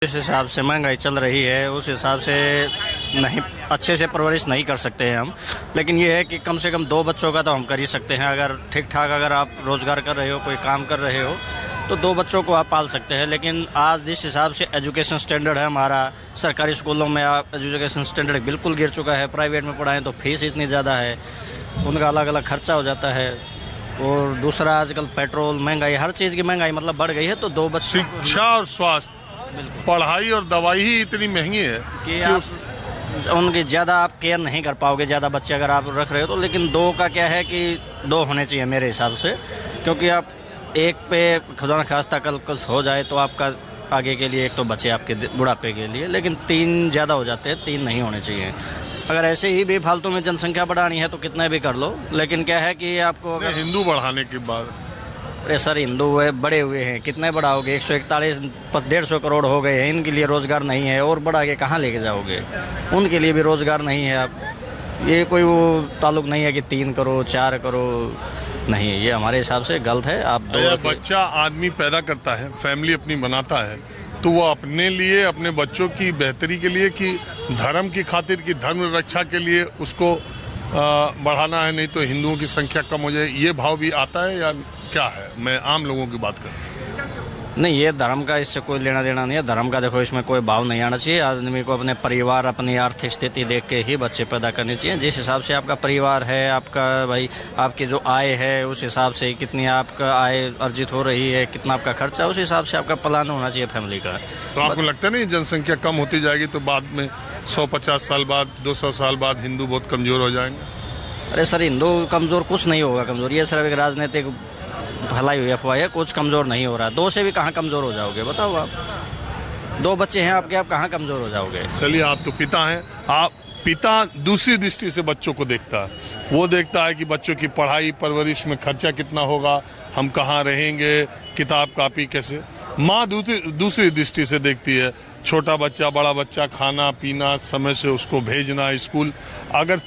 जिस हिसाब से महंगाई चल रही है उस हिसाब से नहीं अच्छे से परवरिश नहीं कर सकते हैं हम। लेकिन ये है कि कम से कम 2 बच्चों का तो हम कर ही सकते हैं। अगर ठीक ठाक अगर आप रोज़गार कर रहे हो, कोई काम कर रहे हो, तो 2 बच्चों को आप पाल सकते हैं। लेकिन आज जिस हिसाब से एजुकेशन स्टैंडर्ड है हमारा, सरकारी स्कूलों में आप एजुकेशन स्टैंडर्ड बिल्कुल गिर चुका है। प्राइवेट में पढ़ाएं तो फीस इतनी ज़्यादा है, उनका अलग अलग खर्चा हो जाता है। और दूसरा आजकल पेट्रोल महंगाई, हर चीज़ की महंगाई मतलब बढ़ गई है। तो 2 बच्चे, शिक्षा और स्वास्थ्य, पढ़ाई और दवाई ही इतनी महंगी है कि आप उनकी ज़्यादा आप केयर नहीं कर पाओगे, ज़्यादा बच्चे अगर आप रख रहे हो तो। लेकिन 2 का क्या है कि 2 होने चाहिए मेरे हिसाब से, क्योंकि आप एक पे खुदा न खास्ता कल कुछ हो जाए तो आपका आगे के लिए एक तो बचे आपके बुढ़ापे के लिए। लेकिन 3 ज़्यादा हो जाते हैं, 3 नहीं होने चाहिए। अगर ऐसे ही बेफालतू में जनसंख्या बढ़ानी है तो कितने भी कर लो। लेकिन क्या है कि आपको अगर हिंदू बढ़ाने के बाद, अरे सर हिंदू है, बड़े हुए हैं, कितने बढ़ाओगे? 141 150 करोड़ हो गए हैं, इनके लिए रोज़गार नहीं है, और बढ़ा के कहाँ लेके जाओगे? उनके लिए भी रोज़गार नहीं है। आप ये कोई वो ताल्लुक नहीं है कि 3 करो 4 करो, नहीं, ये हमारे हिसाब से गलत है। आप 2 बच्चा आदमी पैदा करता है, फैमिली अपनी बनाता है, तो वो अपने लिए, अपने बच्चों की बेहतरी के लिए, कि धर्म की खातिर, की धर्म रक्षा के लिए उसको बढ़ाना है, नहीं तो हिंदुओं की संख्या कम हो जाए, ये भाव भी आता है या क्या है? मैं आम लोगों की बात कर, नहीं, ये धर्म का इससे कोई लेना देना नहीं है। धर्म का देखो इसमें कोई भाव नहीं आना चाहिए। आदमी को अपने परिवार, अपनी आर्थिक स्थिति देख के ही बच्चे पैदा करने चाहिए। जिस हिसाब से आपका परिवार है, आपका भाई आपकी जो आय है उस हिसाब से, कितनी आपका आय अर्जित हो रही है, कितना आपका खर्चा, उस हिसाब से आपका प्लान होना चाहिए फैमिली का। तो आपको लगता नहीं जनसंख्या कम होती जाएगी तो बाद में 150 साल बाद, 200 साल बाद हिंदू बहुत कमजोर हो जाएंगे? अरे सर, हिंदू कमज़ोर कुछ नहीं होगा। कमज़ोर ये सिर्फ एक राजनीतिक फैलाई हुई अफवाह है, कुछ कमज़ोर नहीं हो रहा। 2 से भी कहाँ कमज़ोर हो जाओगे बताओ? आप 2 बच्चे हैं आपके, आप कहाँ कमज़ोर हो जाओगे? चलिए, आप तो पिता हैं। आप पिता दूसरी दृष्टि से बच्चों को देखता है। वो देखता है कि बच्चों की पढ़ाई परवरिश में खर्चा कितना होगा, हम कहाँ रहेंगे, किताब कापी कैसे। माँ दूसरी दृष्टि से देखती है, छोटा बच्चा, बड़ा बच्चा, खाना पीना, समय से उसको भेजना स्कूल। अगर